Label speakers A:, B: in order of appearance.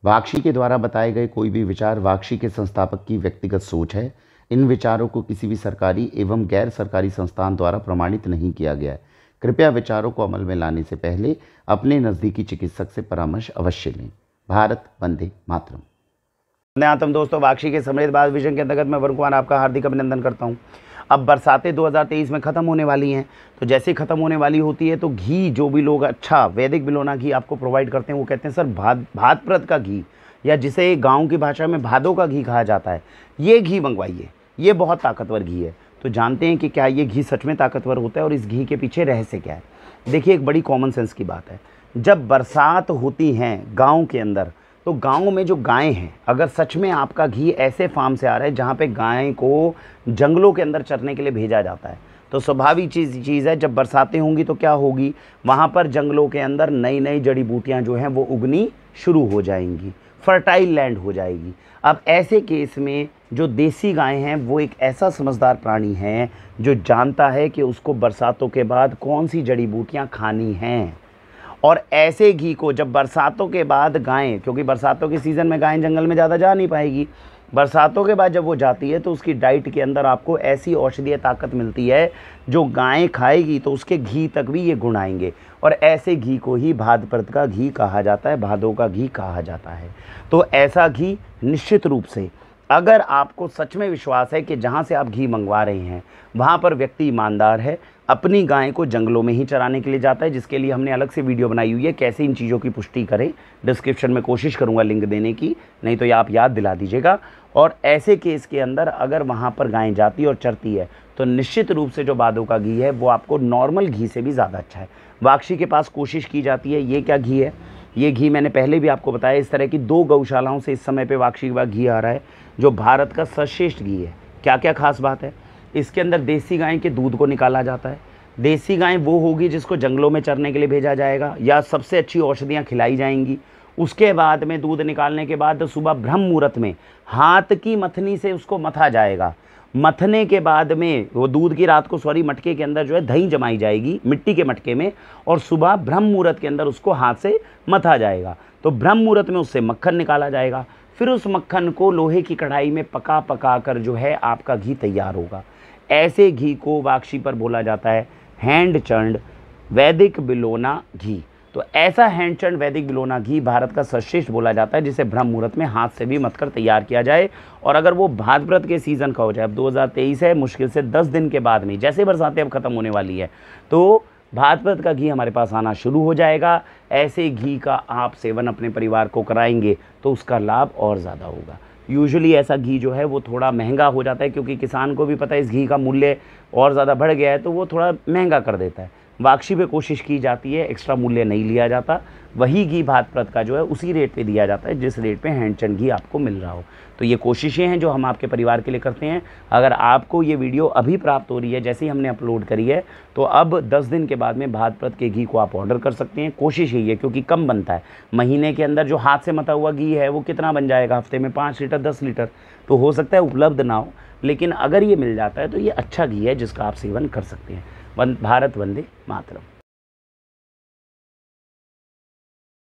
A: वाक्षी के द्वारा बताए गए कोई भी विचार वाक्षी के संस्थापक की व्यक्तिगत सोच है। इन विचारों को किसी भी सरकारी एवं गैर सरकारी संस्थान द्वारा प्रमाणित नहीं किया गया है। कृपया विचारों को अमल में लाने से पहले अपने नज़दीकी चिकित्सक से परामर्श अवश्य लें। भारत वंदे मातरम। वंदे मातरम दोस्तों, वाक्षी के समृद्ध भारत विजन के अंतर्गत मैं वरुण कुमार आपका हार्दिक अभिनंदन करता हूँ। अब बरसातें 2023 में ख़त्म होने वाली हैं, तो जैसे ख़त्म होने वाली होती है तो घी जो भी लोग अच्छा वैदिक बिलोना घी आपको प्रोवाइड करते हैं वो कहते हैं सर भाद्रपद का घी, या जिसे गांव की भाषा में भादों का घी कहा जाता है, ये घी मंगवाइए, ये बहुत ताकतवर घी है। तो जानते हैं कि क्या ये घी सच में ताकतवर होता है और इस घी के पीछे रहस्य क्या है। देखिए, एक बड़ी कॉमन सेंस की बात है, जब बरसात होती हैं गाँव के अंदर तो गांव में जो गायें हैं, अगर सच में आपका घी ऐसे फार्म से आ रहा है जहाँ पे गाय को जंगलों के अंदर चरने के लिए भेजा जाता है, तो स्वाभाविक चीज़ है, जब बरसातें होंगी तो क्या होगी, वहाँ पर जंगलों के अंदर नई नई जड़ी बूटियाँ जो हैं वो उगनी शुरू हो जाएंगी, फर्टाइल लैंड हो जाएगी। अब ऐसे केस में जो देसी गाय हैं वो एक ऐसा समझदार प्राणी है जो जानता है कि उसको बरसातों के बाद कौन सी जड़ी बूटियाँ खानी हैं, और ऐसे घी को जब बरसातों के बाद गायें, क्योंकि बरसातों के सीज़न में गायें जंगल में ज़्यादा जा नहीं पाएगी, बरसातों के बाद जब वो जाती है तो उसकी डाइट के अंदर आपको ऐसी औषधीय ताकत मिलती है जो गायें खाएगी तो उसके घी तक भी ये गुण आएंगे, और ऐसे घी को ही भाद्रपद का घी कहा जाता है, भादों का घी कहा जाता है। तो ऐसा घी निश्चित रूप से, अगर आपको सच में विश्वास है कि जहाँ से आप घी मंगवा रहे हैं वहाँ पर व्यक्ति ईमानदार है, अपनी गाय को जंगलों में ही चराने के लिए जाता है, जिसके लिए हमने अलग से वीडियो बनाई हुई है कैसे इन चीज़ों की पुष्टि करें, डिस्क्रिप्शन में कोशिश करूँगा लिंक देने की, नहीं तो ये आप याद दिला दीजिएगा। और ऐसे केस के अंदर अगर वहाँ पर गाय जाती और चरती है तो निश्चित रूप से जो भादों का घी है वो आपको नॉर्मल घी से भी ज़्यादा अच्छा है। वाक्षी के पास कोशिश की जाती है। ये क्या घी है, ये घी मैंने पहले भी आपको बताया, इस तरह की 2 गौशालाओं से इस समय पे वाक्षी के पास घी आ रहा है जो भारत का सर्वश्रेष्ठ घी है। क्या क्या खास बात है, इसके अंदर देसी गाय के दूध को निकाला जाता है। देसी गाय वो होगी जिसको जंगलों में चरने के लिए भेजा जाएगा या सबसे अच्छी औषधियाँ खिलाई जाएंगी। उसके बाद में दूध निकालने के बाद सुबह ब्रह्म मुहूर्त में हाथ की मथनी से उसको मथा जाएगा। मथने के बाद में वो दूध की रात को मटके के अंदर जो है दही जमाई जाएगी मिट्टी के मटके में, और सुबह ब्रह्म मुहूर्त के अंदर उसको हाथ से मथा जाएगा। तो ब्रह्म मुहूर्त में उससे मक्खन निकाला जाएगा। फिर उस मक्खन को लोहे की कढ़ाई में पका कर जो है आपका घी तैयार होगा। ऐसे घी को वाक्षी पर बोला जाता है हैंड चर्न्ड वैदिक बिलोना घी। तो ऐसा हैंड चर्न्ड वैदिक बिलोना घी भारत का सर्वश्रेष्ठ बोला जाता है, जिसे ब्रह्म मुहूर्त में हाथ से भी मथकर तैयार किया जाए। और अगर वो भाद्रपद के सीज़न का हो जाए, अब 2023 है, मुश्किल से 10 दिन के बाद में, जैसे बरसातें अब ख़त्म होने वाली है, तो भाद्रपद का घी हमारे पास आना शुरू हो जाएगा। ऐसे घी का आप सेवन अपने परिवार को कराएंगे तो उसका लाभ और ज़्यादा होगा। यूजुअली ऐसा घी जो है वो थोड़ा महंगा हो जाता है, क्योंकि किसान को भी पता है इस घी का मूल्य और ज़्यादा बढ़ गया है, तो वो थोड़ा महंगा कर देता है। वाक्षी पे कोशिश की जाती है एक्स्ट्रा मूल्य नहीं लिया जाता, वही घी भाद्रपद का जो है उसी रेट पे दिया जाता है जिस रेट पे हैंड चर्न्ड घी आपको मिल रहा हो। तो ये कोशिशें हैं जो हम आपके परिवार के लिए करते हैं। अगर आपको ये वीडियो अभी प्राप्त हो रही है जैसे ही हमने अपलोड करी है, तो अब 10 दिन के बाद में भाद्रपद के घी को आप ऑर्डर कर सकते हैं। कोशिश यही है, क्योंकि कम बनता है, महीने के अंदर जो हाथ से मथा हुआ घी है वो कितना बन जाएगा, हफ्ते में 5 लीटर 10 लीटर, तो हो सकता है उपलब्ध ना हो, लेकिन अगर ये मिल जाता है तो ये अच्छा घी है जिसका आप सेवन कर सकते हैं। भारत वंदे मातरम।